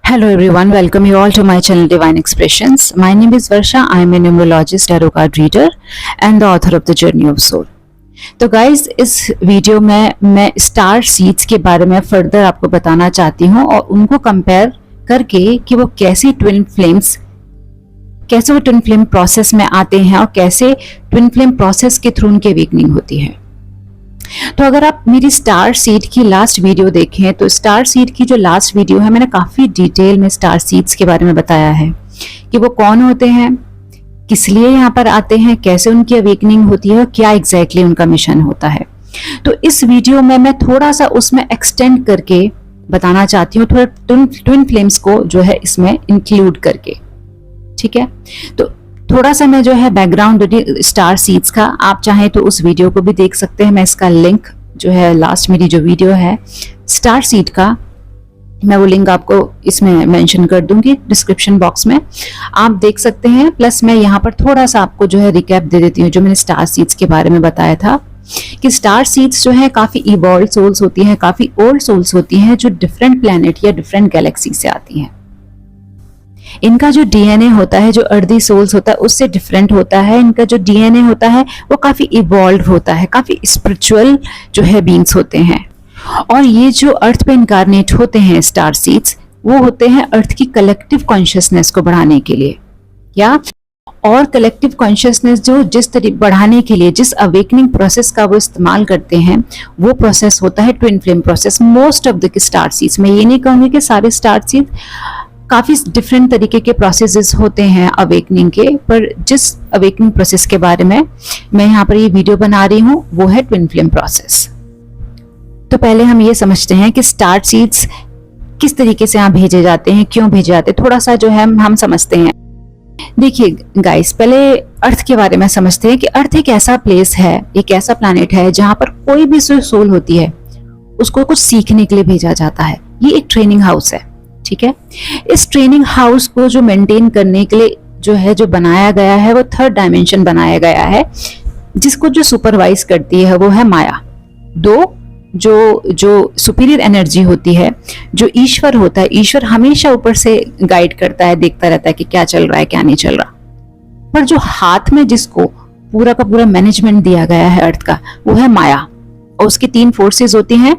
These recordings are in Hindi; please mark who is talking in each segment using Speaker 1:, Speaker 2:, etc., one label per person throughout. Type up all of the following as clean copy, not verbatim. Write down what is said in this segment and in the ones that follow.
Speaker 1: Hello everyone, welcome you all to my channel Divine Expressions. My name is Varsha. I am a numerologist, tarot card reader and the author of The Journey of Soul. तो गाइज इस वीडियो में मैं स्टार सीड्स के बारे में फर्दर आपको बताना चाहती हूँ और उनको कंपेयर करके कि वो कैसे ट्विन फ्लेम प्रोसेस में आते हैं और कैसे ट्विन फ्लेम प्रोसेस के थ्रू उनकी अवेकनिंग होती है। तो अगर आप मेरी स्टार सीड की लास्ट वीडियो देखें तो स्टार सीड की जो लास्ट वीडियो है मैंने काफी डिटेल में स्टार सीड्स के बारे में बताया है कि वो कौन होते हैं, किस लिए यहाँ पर आते हैं, कैसे उनकी अवेकनिंग होती है और क्या एग्जैक्टली उनका मिशन होता है। तो इस वीडियो में मैं थोड़ा सा उसमें एक्सटेंड करके बताना चाहती हूँ, थोड़ा ट्विन फ्लेम्स को जो है इसमें इंक्लूड करके। ठीक है, तो थोड़ा सा मैं जो है बैकग्राउंड स्टार सीड्स का, आप चाहें तो उस वीडियो को भी देख सकते हैं। मैं इसका लिंक जो है लास्ट मेरी जो वीडियो है स्टार सीड का, मैं वो लिंक आपको इसमें मेंशन कर दूंगी डिस्क्रिप्शन बॉक्स में, आप देख सकते हैं। प्लस मैं यहाँ पर थोड़ा सा आपको जो है रिकैप दे देती हूँ जो मैंने स्टार सीड्स के बारे में बताया था कि स्टार सीड्स जो है काफी इवॉल्व सोल्स होती हैं, काफी ओल्ड सोल्स होती हैं जो डिफरेंट प्लैनेट या डिफरेंट गैलेक्सी से आती हैं। इनका जो डीएनए होता है, जो अर्दी सोल्स होता है उससे डिफरेंट होता है। इनका जो डीएनए होता है वो काफी इवॉल्व होता है, काफी स्पिरिचुअल जो है बीइंग्स होते हैं। और ये जो अर्थ पे इनकारनेट होते हैं स्टार सीड्स, वो होते हैं अर्थ की कलेक्टिव कॉन्शियसनेस को बढ़ाने के लिए, या और कलेक्टिव कॉन्शियसनेस जो जिस तरीके बढ़ाने के लिए जिस अवेकनिंग प्रोसेस का वो इस्तेमाल करते हैं वो प्रोसेस होता है twin flame process. Most of the star seeds, मैं ये नहीं कहूंगी कि सारे स्टार सीड्स, काफी डिफरेंट तरीके के प्रोसेसेस होते हैं अवेकनिंग के, पर जिस अवेकनिंग प्रोसेस के बारे में मैं यहाँ पर ये वीडियो बना रही हूँ वो है ट्विन फ्लेम प्रोसेस। तो पहले हम ये समझते हैं कि स्टार सीड्स किस तरीके से यहाँ भेजे जाते हैं, क्यों भेजे जाते हैं, थोड़ा सा जो है हम समझते हैं। देखिए गाइस, पहले अर्थ के बारे में समझते हैं कि अर्थ एक ऐसा प्लेस है, एक ऐसा प्लैनेट है जहां पर कोई भी सोल होती है उसको कुछ सीखने के लिए भेजा जाता है। ये एक ट्रेनिंग हाउस है। ठीक है, इस ट्रेनिंग हाउस को जो मेंटेन करने के लिए जो है जो बनाया गया है वो थर्ड डायमेंशन बनाया गया है, जिसको जो सुपरवाइज करती है वो है माया। जो सुपीरियर एनर्जी होती है, जो ईश्वर होता है, ईश्वर हमेशा ऊपर से गाइड करता है, देखता रहता है कि क्या चल रहा है क्या नहीं चल रहा। पर जो हाथ में जिसको पूरा का पूरा मैनेजमेंट दिया गया है अर्थ का, वो है माया। और उसकी 3 फोर्सेस होती हैं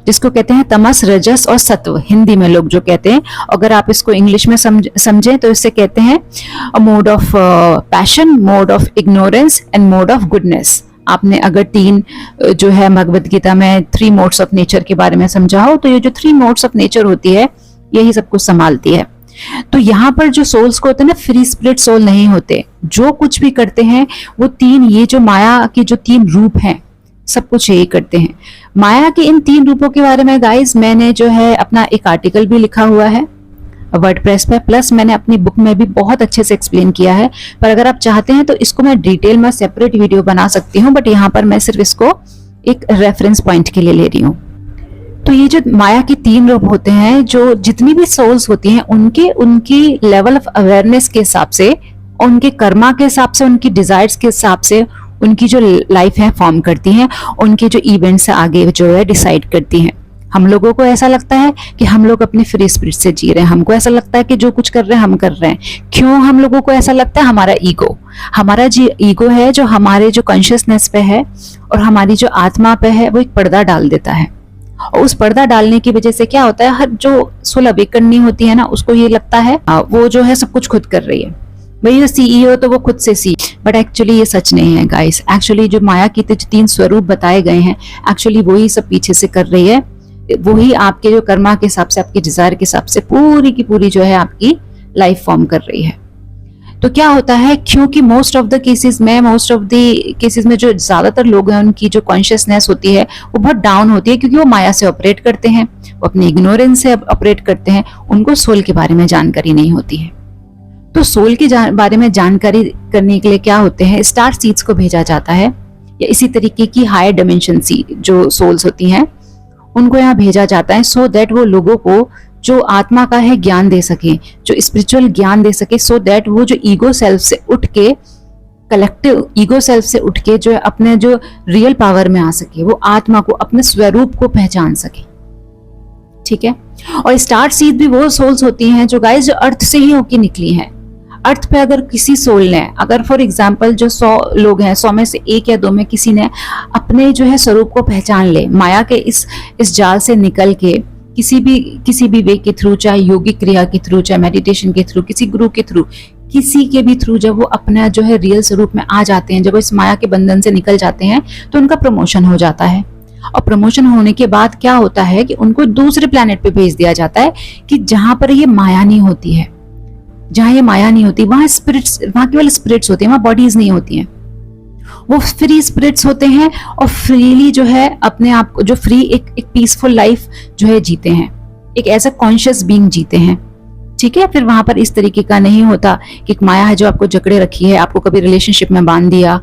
Speaker 1: जिसको कहते हैं तमस, रजस और सत्व, हिंदी में लोग जो कहते हैं। अगर आप इसको इंग्लिश में समझें तो इससे कहते हैं mode of passion, mode of ignorance and mode of goodness. आपने अगर 3 जो है भगवद गीता में 3 मोड्स ऑफ नेचर के बारे में समझा हो तो ये जो 3 मोड्स ऑफ नेचर होती है यही सब कुछ संभालती है। तो यहाँ पर जो सोल्स को होते हैं ना, फ्री स्पिरिट सोल नहीं होते, जो कुछ भी करते हैं वो 3, ये जो माया के जो 3 रूप हैं सब कुछ यही करते हैं। माया के इन 3 रूपों के बारे में गाइस मैंने जो है अपना एक आर्टिकल भी लिखा हुआ है वर्डप्रेस पे, प्लस मैंने अपनी बुक में भी बहुत अच्छे से एक्सप्लेन किया है। पर अगर आप चाहते हैं तो इसको मैं डिटेल में सेपरेट वीडियो बना सकती हूँ, बट यहाँ पर मैं सिर्फ इसको एक रेफरेंस पॉइंट के लिए ले रही हूँ। तो ये जो माया के 3 रूप होते हैं, जो जितनी भी सोल्स होती हैं उनकी लेवल ऑफ अवेयरनेस के हिसाब से, उनके कर्मा के हिसाब से, उनकी डिजायर्स के हिसाब से उनकी जो लाइफ है फॉर्म करती हैं, उनके जो इवेंट्स आगे जो है डिसाइड करती हैं। हम लोगों को ऐसा लगता है कि हम लोग अपने फ्री स्पिरिट से जी रहे हैं, हमको ऐसा लगता है कि जो कुछ कर रहे हैं हम कर रहे हैं। क्यों हम लोगों को ऐसा लगता है? हमारा जो ईगो है, जो हमारे जो कॉन्शियसनेस पे है और हमारी जो आत्मा पे है, वो एक पर्दा डाल देता है। और उस पर्दा डालने की वजह से क्या होता है, हर जो सोल अवेकनिंग होती है ना, उसको ये लगता है वो जो है सब कुछ खुद कर रही है, भाई सीईओ तो वो खुद से सी। बट एक्चुअली ये सच नहीं है गाइस। एक्चुअली जो माया की 3 स्वरूप बताए गए हैं, एक्चुअली वही सब पीछे से कर रही है, वही आपके जो कर्मा के हिसाब से, आपकी डिजायर के हिसाब से पूरी की पूरी जो है आपकी लाइफ फॉर्म कर रही है। तो क्या होता है, क्योंकि मोस्ट ऑफ द केसेस में जो ज्यादातर लोग हैं उनकी जो कॉन्शियसनेस होती है वो बहुत डाउन होती है, क्योंकि वो माया से ऑपरेट करते हैं, वो अपने इग्नोरेंस से ऑपरेट करते हैं, उनको सोल के बारे में जानकारी नहीं होती है। तो सोल के बारे में जानकारी करने के लिए क्या होते हैं, स्टार सीड्स को भेजा जाता है, या इसी तरीके की हायर डायमेंशन जो सोल्स होती हैं उनको यहाँ भेजा जाता है, सो दैट वो लोगों को जो आत्मा का है ज्ञान दे सके, जो स्पिरिचुअल ज्ञान दे सके, सो दैट वो जो ईगो सेल्फ से उठ के, कलेक्टिव ईगो सेल्फ से उठ के जो है अपने जो रियल पावर में आ सके, वो आत्मा को, अपने स्वरूप को पहचान सके। ठीक है। और स्टार सीड भी वो सोल्स होती हैं जो गाइस जो अर्थ से ही होके निकली हैं। अर्थ पे अगर किसी सोल ने, अगर फॉर एग्जाम्पल जो 100 लोग हैं, 100 में से 1 या 2 में किसी ने अपने जो है स्वरूप को पहचान ले, माया के इस जाल से निकल के किसी भी वे के थ्रू, चाहे योगिक क्रिया के थ्रू, चाहे मेडिटेशन के थ्रू, किसी गुरु के थ्रू, किसी के भी थ्रू, जब वो अपना जो है रियल स्वरूप में आ जाते हैं, जब वो इस माया के बंधन से निकल जाते हैं, तो उनका प्रमोशन हो जाता है। और प्रमोशन होने के बाद क्या होता है कि उनको दूसरे प्लेनेट पे भेज दिया जाता है कि जहां पर ये माया नहीं होती है, जहां ये माया नहीं होती, वहां स्पिरिट्स, वहां केवल स्पिरिट्स होते हैं, वहां बॉडीज नहीं होती हैं। वो फ्री स्पिरिट्स होते हैं और फ्रीली जो है अपने आप को, जो फ्री एक पीसफुल लाइफ जो है जीते हैं, एक ऐसा कॉन्शियस बीइंग जीते हैं। ठीक है। फिर वहां पर इस तरीके का नहीं होता कि एक माया है जो आपको जकड़े रखी है, आपको कभी रिलेशनशिप में बांध दिया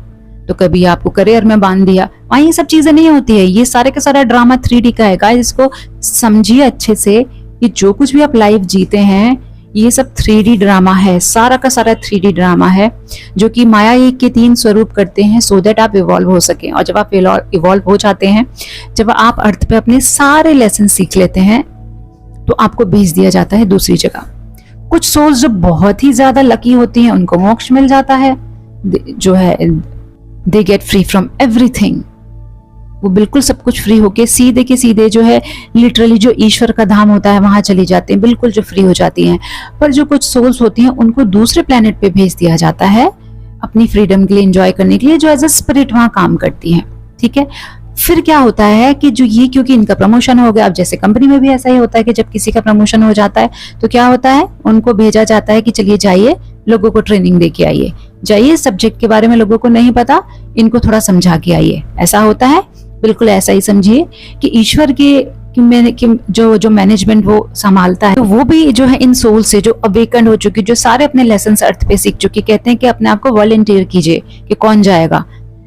Speaker 1: तो कभी आपको करियर में बांध दिया, वहां ये सब चीजें नहीं होती है। ये सारे का सारा ड्रामा 3D का है गाइस। इसको समझिए अच्छे से कि जो कुछ भी आप लाइफ जीते हैं ये सब 3D ड्रामा है, सारा का सारा 3D ड्रामा है, जो कि माया एक के 3 स्वरूप करते हैं सो दैट आप इवॉल्व हो सकें। और जब आप इवॉल्व हो जाते हैं, जब आप अर्थ पे अपने सारे लेसन सीख लेते हैं, तो आपको भेज दिया जाता है दूसरी जगह। कुछ सोल्स जो बहुत ही ज्यादा लकी होती हैं उनको मोक्ष मिल जाता है, जो है they get free from everything. वो बिल्कुल सब कुछ फ्री होके सीधे के सीधे जो है लिटरली जो ईश्वर का धाम होता है वहां चली जाते हैं, बिल्कुल जो फ्री हो जाती हैं। पर जो कुछ सोल्स होती हैं उनको दूसरे प्लेनेट पे भेज दिया जाता है अपनी फ्रीडम के लिए, एंजॉय करने के लिए, जो एज अ स्पिरिट वहां काम करती हैं। ठीक है। फिर क्या होता है कि जो ये, क्योंकि इनका प्रमोशन हो गया, अब जैसे कंपनी में भी ऐसा ही होता है कि जब किसी का प्रमोशन हो जाता है तो क्या होता है, उनको भेजा जाता है कि चलिए जाइए लोगों को ट्रेनिंग दे के आइए, जाइए सब्जेक्ट के बारे में लोगों को नहीं पता, इनको थोड़ा समझा के आइए। ऐसा होता है, बिल्कुल ऐसा ही समझिए कि ईश्वर की जो मैनेजमेंट वो संभालता है, तो वो भी जो है इन सोल से जो अवेकन हो चुकी, जो सारे अपने लेसन अर्थ पे सीख चुकी, कहते हैं कि अपने आप को वॉलंटियर कीजिए कि कौन जाएगा।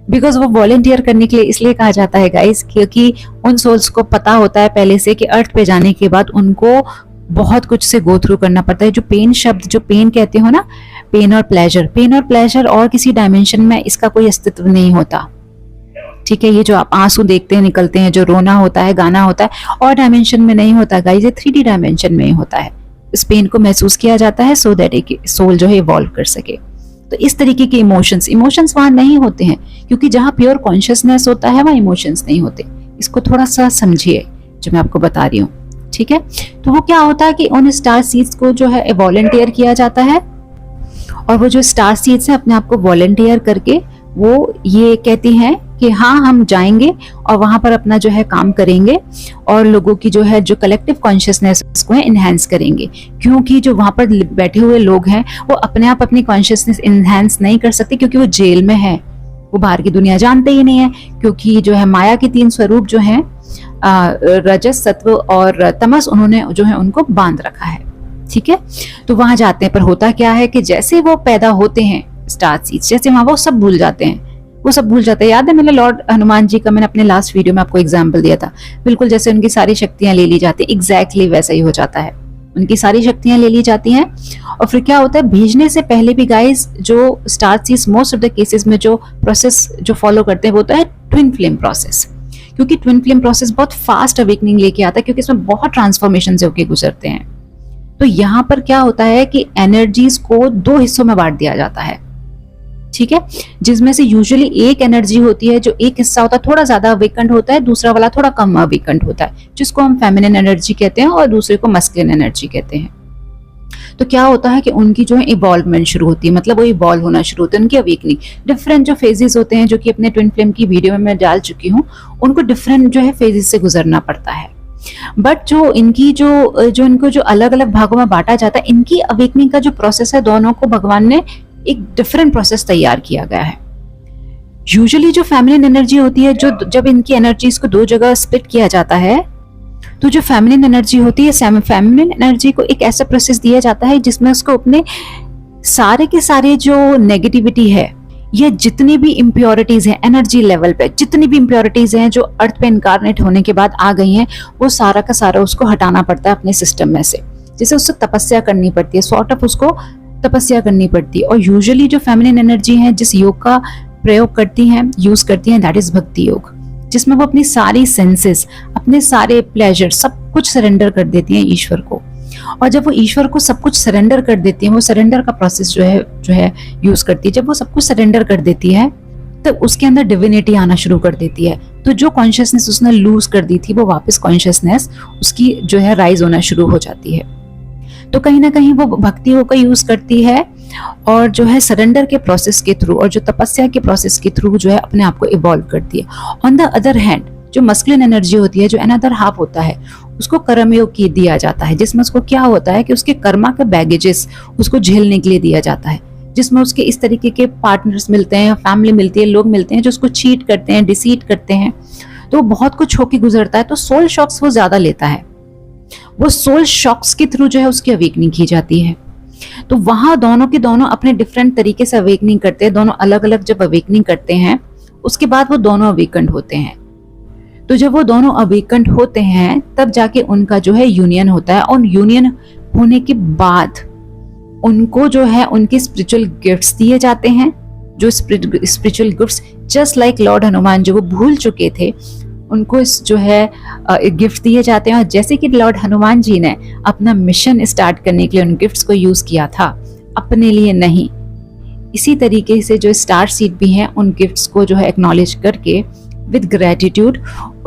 Speaker 1: बिकॉज वो वॉलंटियर करने के लिए इसलिए कहा जाता है गाइस, क्योंकि उन सोल्स को पता होता है पहले से कि अर्थ पे जाने के बाद उनको बहुत कुछ से गो थ्रू करना पड़ता है। जो पेन शब्द, जो पेन कहते हो ना, पेन और प्लेजर और किसी डायमेंशन में इसका कोई अस्तित्व नहीं होता। ठीक है। ये जो आप आंसू देखते हैं निकलते हैं, जो रोना होता है, गाना होता है, और डायमेंशन में नहीं होता गाइस, ये 3D डायमेंशन में ही होता है। इस पेन को महसूस किया जाता है सो दैट एक सोल जो है इवॉल्व कर सके। तो इस तरीके के इमोशंस वहां नहीं होते हैं, क्योंकि जहां प्योर कॉन्शियसनेस होता है वहां इमोशंस नहीं होते। इसको थोड़ा सा समझिए जो मैं आपको बता रही हूँ। ठीक है। तो वो क्या होता है कि उन स्टार सीड्स को जो है वॉलंटियर किया जाता है, और वो जो स्टार सीड्स है अपने आप को वॉलंटियर करके वो ये कहती हैं कि हाँ हम जाएंगे और वहां पर अपना जो है काम करेंगे और लोगों की जो है जो कलेक्टिव कॉन्शियसनेस को है इनहेंस करेंगे। क्योंकि जो वहां पर बैठे हुए लोग हैं वो अपने आप अपनी कॉन्शियसनेस इनहेंस नहीं कर सकते, क्योंकि वो जेल में है, वो बाहर की दुनिया जानते ही नहीं है। क्योंकि जो है माया के 3 स्वरूप जो हैं, रजस, सत्व और तमस, उन्होंने जो है उनको बांध रखा है। ठीक है। तो वहां जाते हैं, पर होता क्या है कि जैसे वो पैदा होते हैं स्टार सीड्स, जैसे वहां वो सब भूल जाते हैं, वो सब भूल जाते हैं। याद है मैंने लॉर्ड हनुमान जी का मैंने अपने लास्ट वीडियो में आपको एग्जांपल दिया था, बिल्कुल जैसे उनकी सारी शक्तियां ले ली जाती है, एग्जैक्टली वैसा ही हो जाता है। उनकी सारी शक्तियां ले ली जाती हैं और फिर क्या होता है, भेजने से पहले भी गाइस जो star seeds most of the cases में जो प्रोसेस जो फॉलो करते हैं वो होता है ट्विन फ्लेम प्रोसेस। क्योंकि ट्विन फ्लेम प्रोसेस बहुत फास्ट अवेकनिंग लेके आता है, क्योंकि इसमें बहुत ट्रांसफॉर्मेशन से होके गुजरते हैं। तो यहाँ पर क्या होता है कि एनर्जीज को 2 हिस्सों में बांट दिया जाता है। ठीक है। जिसमें से यूजुअली एक एनर्जी होती है, जो एक हिस्सा होता है थोड़ा ज्यादा अवेकंड होता है, दूसरा वाला थोड़ा कम अवेकंड होता है, जिसको हम फेमिनिन एनर्जी कहते हैं और दूसरे को मस्कुलिन एनर्जी कहते हैं। तो क्या होता है कि उनकी जो है इवॉल्वमेंट शुरू होती है, मतलब वो इवॉल्व होना शुरू होता है, उनकी अवेकनिंग। डिफरेंट जो फेजेस होते हैं, जो कि अपने ट्विन फ्लेम की वीडियो में मैं डाल चुकी हूँ, उनको डिफरेंट जो है फेजेस से गुजरना पड़ता है। बट जो इनकी जो इनको जो अलग अलग भागों में बांटा जाता है, इनकी अवेकनिंग का जो प्रोसेस है, दोनों को भगवान ने एक डिफरेंट प्रोसेस तैयार किया गया है। यूजुअली जो फेमिनिन एनर्जी होती है, जो जब इनकी एनर्जीज को 2 जगह स्प्लिट किया जाता है, तो जो फेमिनिन एनर्जी होती है, फेमिनिन एनर्जी को एक ऐसा प्रोसेस दिया जाता है जिसमें उसको अपने सारे के सारे जो नेगेटिविटी है, ये जितनी भी इम्प्योरिटीज हैं एनर्जी लेवल पे, जितनी भी इम्प्योरिटीज हैं जो अर्थ पे इनकारनेट होने के बाद आ गई हैं, वो सारा का सारा उसको हटाना पड़ता है अपने सिस्टम में से। जैसे उससे तपस्या करनी पड़ती है, सॉर्ट ऑफ उसको तपस्या करनी पड़ती है। और यूजुअली जो फेमिनिन एनर्जी है जिस योग का प्रयोग करती हैं, यूज करती हैं, दैट इज भक्ति योग। जिसमें वो अपनी सारी सेंसेस, अपने सारे प्लेजर सब कुछ सरेंडर कर देती हैं ईश्वर को। और जब वो ईश्वर को सब कुछ सरेंडर कर देती है, वो सरेंडर का प्रोसेस जो है यूज करती है। जब वो सब कुछ सरेंडर कर देती है तब उसके अंदर डिविनिटी आना शुरू कर देती है। तो जो कॉन्शियसनेस उसने लूज कर दी थी वो वापस कॉन्शियसनेस उसकी जो है राइज होना शुरू हो जाती है। तो कहीं ना कहीं वो भक्ति होकर यूज करती है और जो है सरेंडर के प्रोसेस के थ्रू और जो तपस्या के प्रोसेस के थ्रू जो है अपने आप को इवॉल्व करती है। ऑन द अदर हैंड जो मस्कुलिन एनर्जी होती है, जो अनदर हाफ होता है, उसको कर्मयोग की दिया जाता है, जिसमें उसको क्या होता है कि उसके कर्मा के बैगेजेस उसको झेलने के लिए दिया जाता है, जिसमें उसके इस तरीके के पार्टनर्स मिलते हैं, फैमिली मिलती है, लोग मिलते हैं जो उसको चीट करते हैं, डिसीट करते हैं, तो वो बहुत कुछ होके गुजरता है। तो सोल शॉक्स वो ज्यादा लेता है, वो सोल शॉक्स के थ्रू जो है उसकी अवेकनिंग की जाती है। तो वहां दोनों के दोनों अपने डिफरेंट तरीके से अवेकनिंग करते हैं, दोनों अलग अलग जब अवेकनिंग करते हैं उसके बाद वो दोनों अवेकंड होते हैं। तो जब वो दोनों अवेकंड होते हैं तब जाके उनका जो है यूनियन होता है, और यूनियन होने के बाद उनको जो है उनके स्पिरिचुअल गिफ्ट्स दिए जाते हैं। जो spiritual gifts just like Lord Hanuman जो वो भूल चुके थे, उनको जो है गिफ्ट दिए जाते हैं। और जैसे कि लॉर्ड हनुमान जी ने अपना मिशन स्टार्ट करने के लिए उन गिफ्ट्स को यूज किया था, अपने लिए नहीं, इसी तरीके से जो स्टार सीड भी हैं उन गिफ्ट्स को जो है एक्नॉलेज करके विद ग्रेटिट्यूड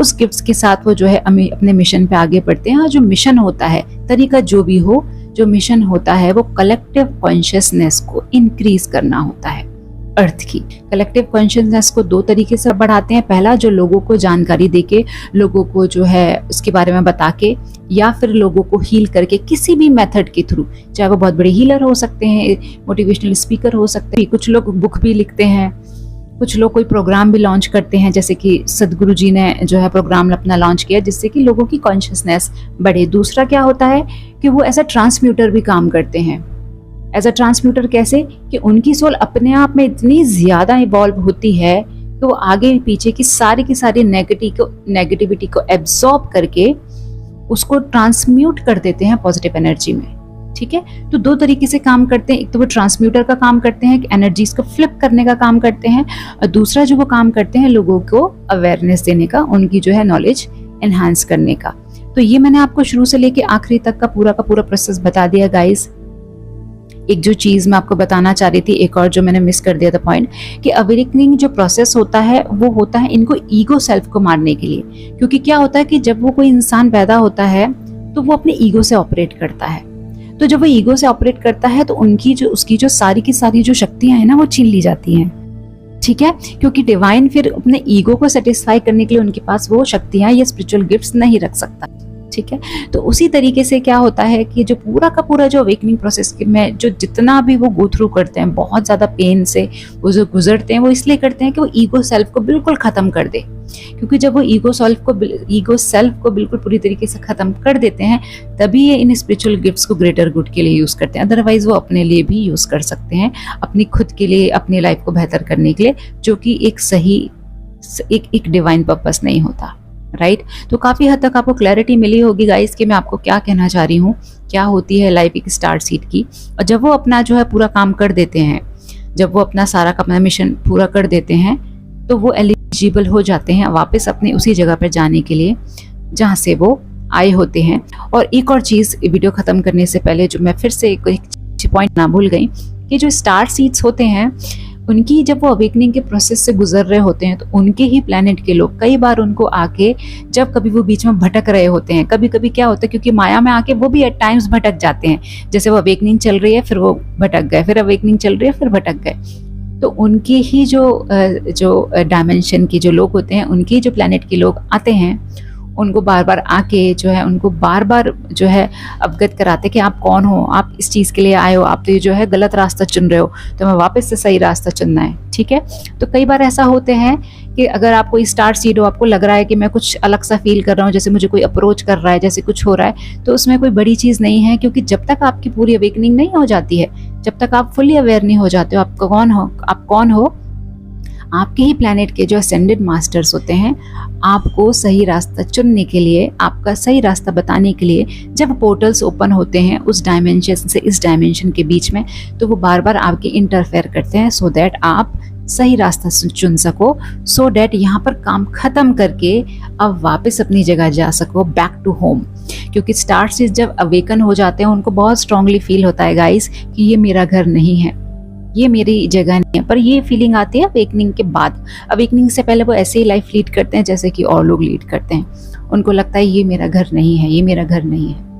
Speaker 1: उस गिफ्ट्स के साथ वो जो है अपने मिशन पे आगे बढ़ते हैं। और जो मिशन होता है, तरीका जो भी हो, जो मिशन होता है वो कलेक्टिव कॉन्शियसनेस को इंक्रीज करना होता है। अर्थ की कलेक्टिव कॉन्शियसनेस को दो तरीके से बढ़ाते हैं। पहला, जो लोगों को जानकारी देके, लोगों को जो है उसके बारे में बता के, या फिर लोगों को हील करके किसी भी मेथड के थ्रू, चाहे वो बहुत बड़े हीलर हो सकते हैं, मोटिवेशनल स्पीकर हो सकते हैं, कुछ लोग बुक भी लिखते हैं, कुछ लोग कोई प्रोग्राम भी लॉन्च करते हैं, जैसे कि सदगुरु जी ने जो है प्रोग्राम अपना लॉन्च किया जिससे कि लोगों की कॉन्शियसनेस बढ़े। दूसरा क्या होता है कि वो एज अ ट्रांसम्यूटर भी काम करते हैं। एज अ ट्रांसम्यूटर कैसे कि उनकी सोल अपने आप में इतनी ज्यादा इवॉल्व होती है कि वो आगे पीछे की सारी नेगेटिविटी को एब्सॉर्ब करके उसको ट्रांसम्यूट कर देते हैं पॉजिटिव एनर्जी में। ठीक है, तो दो तरीके से काम करते हैं। एक तो वो ट्रांसम्यूटर का काम करते हैं कि एनर्जीज को फ्लिप करने का काम करते हैं, और दूसरा जो वो काम करते हैं लोगों को अवेयरनेस देने का, उनकी जो है नॉलेज एनहांस करने का। तो ये मैंने आपको शुरू से लेके आखिरी तक का पूरा प्रोसेस बता दिया गाइस। एक जो चीज मैं आपको बताना चाह रही थी, एक और जो मैंने मिस कर दिया था पॉइंट, कि अवेकनिंग जो प्रोसेस होता है वो होता है इनको ईगो सेल्फ को मारने के लिए। क्योंकि क्या होता है कि जब वो कोई इंसान पैदा होता है तो वो अपने ईगो से ऑपरेट करता है। तो जब वो ईगो से ऑपरेट करता है तो उसकी जो सारी की सारी जो शक्तियां हैं ना वो छीन ली जाती हैं। ठीक है, क्योंकि डिवाइन फिर अपने ईगो को सेटिस्फाई करने के लिए उनके पास वो शक्तियां या स्पिरिचुअल गिफ्ट्स नहीं रख सकता। ठीक है, तो उसी तरीके से क्या होता है कि जो पूरा का पूरा जो अवेकनिंग प्रोसेस में जो जितना भी वो गो थ्रू करते हैं, बहुत ज्यादा पेन से वो जो गुजरते हैं, वो इसलिए करते हैं कि वो ईगो सेल्फ को बिल्कुल खत्म कर दे। क्योंकि जब वो ईगो सेल्फ को बिल्कुल पूरी तरीके से खत्म कर देते हैं, तभी ये इन स्पिरिचुअल गिफ्ट्स को ग्रेटर गुड के लिए यूज करते हैं। अदरवाइज वो अपने लिए भी यूज कर सकते हैं, अपनी खुद के लिए, अपनी लाइफ को बेहतर करने के लिए, जो कि एक सही एक डिवाइन पर्पस नहीं होता। राइट, तो काफी हद तक आपको क्लैरिटी मिली होगी गाइस कि मैं आपको क्या कहना चाह रही हूँ, क्या होती है लाइफ एक स्टार सीड की। और जब वो अपना जो है पूरा काम कर देते हैं, जब वो अपना सारा अपना मिशन पूरा कर देते हैं, तो वो एलिजिबल हो जाते हैं वापस अपने उसी जगह पर जाने के लिए जहाँ से वो आए होते हैं। और एक और चीज वीडियो खत्म करने से पहले जो मैं फिर से एक पॉइंट ना भूल गई, कि जो स्टार सीड्स होते हैं उनकी जब वो अवेकनिंग के प्रोसेस से गुजर रहे होते हैं, तो उनके ही प्लेनेट के लोग कई बार उनको आके, जब कभी वो बीच में भटक रहे होते हैं, कभी कभी क्या होता है क्योंकि माया में आके वो भी एट टाइम्स भटक जाते हैं। जैसे वो अवेकनिंग चल रही है फिर वो भटक गए, फिर अवेकनिंग चल रही है फिर भटक गए। तो उनके ही जो डायमेंशन के जो लोग होते हैं, उनके जो प्लेनेट के लोग आते हैं, उनको बार बार आके जो है उनको बार बार जो है अवगत कराते कि आप कौन हो, आप इस चीज़ के लिए आए हो, आप तो ये जो है गलत रास्ता चुन रहे हो, तो हमें वापस से सही रास्ता चुनना है। ठीक है, तो कई बार ऐसा होते हैं कि अगर आप कोई स्टार सीड हो, आपको लग रहा है कि मैं कुछ अलग सा फील कर रहा हूँ, जैसे मुझे कोई अप्रोच कर रहा है, जैसे कुछ हो रहा है, तो उसमें कोई बड़ी चीज़ नहीं है। क्योंकि जब तक आपकी पूरी अवेकनिंग नहीं हो जाती है, जब तक आप फुली अवेयर नहीं हो जाते हो आप कौन हो, आपके ही प्लैनेट के जो असेंडेड मास्टर्स होते हैं आपको सही रास्ता चुनने के लिए, आपका सही रास्ता बताने के लिए, जब पोर्टल्स ओपन होते हैं उस डायमेंशन से इस डायमेंशन के बीच में, तो वो बार बार आपके इंटरफेयर करते हैं, सो दैट आप सही रास्ता चुन सको, सो डैट यहाँ पर काम खत्म करके अब वापस अपनी जगह जा सको, बैक टू होम। क्योंकि स्टार सीड्स जब अवेकन हो जाते हैं उनको बहुत स्ट्रांगली फील होता है गाइस कि ये मेरा घर नहीं है, ये मेरी जगह नहीं है। पर ये फीलिंग आती है अवेकनिंग के बाद। अवेकनिंग से पहले वो ऐसे ही लाइफ लीड करते हैं जैसे कि और लोग लीड करते हैं। उनको लगता है ये मेरा घर नहीं है, ये मेरा घर नहीं है,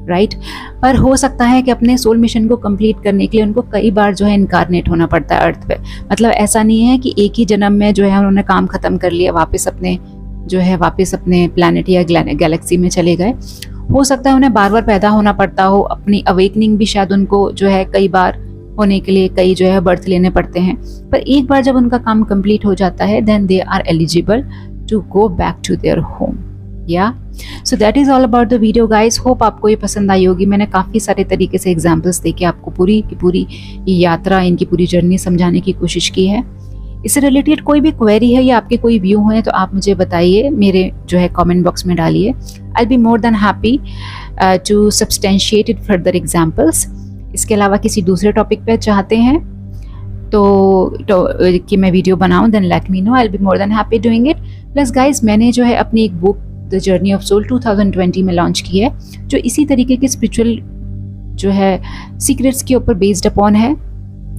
Speaker 1: राइट। पर हो सकता है कि अपने सोल मिशन को कंप्लीट करने के लिए उनको कई बार जो है इनकारनेट होना पड़ता है अर्थ पे। मतलब ऐसा नहीं है कि एक ही जन्म में जो है उन्होंने काम खत्म कर लिया, वापस अपने प्लैनेट या गैलेक्सी में चले गए। हो सकता है उन्हें बार बार पैदा होना पड़ता हो। अपनी अवेकनिंग भी शायद उनको जो है कई बार होने के लिए कई जो है बर्थ लेने पड़ते हैं। पर एक बार जब उनका काम कंप्लीट हो जाता है then they are eligible to go back to their home. या so that is all about the video guys. Hope आपको ये पसंद आई होगी। मैंने काफ़ी सारे तरीके से एग्जाम्पल्स देके आपको पूरी की पूरी यात्रा, इनकी पूरी जर्नी समझाने की कोशिश की है। इससे रिलेटेड कोई भी क्वेरी है या आपके कोई व्यू हैं तो आप मुझे बताइए, मेरे जो है कमेंट बॉक्स में डालिए। I be more than happy to substantiate it further examples. इसके अलावा किसी दूसरे टॉपिक पे चाहते हैं तो कि मैं वीडियो बनाऊं then let me know, I will be more than happy doing it. Plus guys मैंने जो है अपनी एक book the journey of soul 2020 में लॉन्च की है, जो इसी तरीके के स्पिरिचुअल जो है सीक्रेट्स के ऊपर बेस्ड अपॉन है,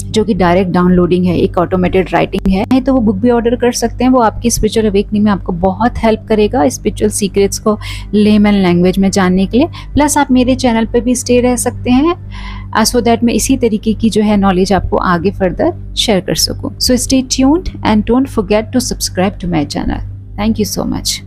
Speaker 1: जो कि डायरेक्ट डाउनलोडिंग है, एक ऑटोमेटेड राइटिंग है। तो वो बुक भी ऑर्डर कर सकते हैं। वो आपकी स्पिरिचुअल अवेकनिंग में आपको बहुत हेल्प करेगा स्पिरिचुअल सीक्रेट्स को लेमन लैंग्वेज में जानने के लिए। प्लस आप मेरे चैनल पे भी स्टे रह सकते हैं सो दैट मैं इसी तरीके की जो है नॉलेज आपको आगे फर्दर शेयर कर सकूं। So stay tuned and don't forget to subscribe to my channel. Thank you so much.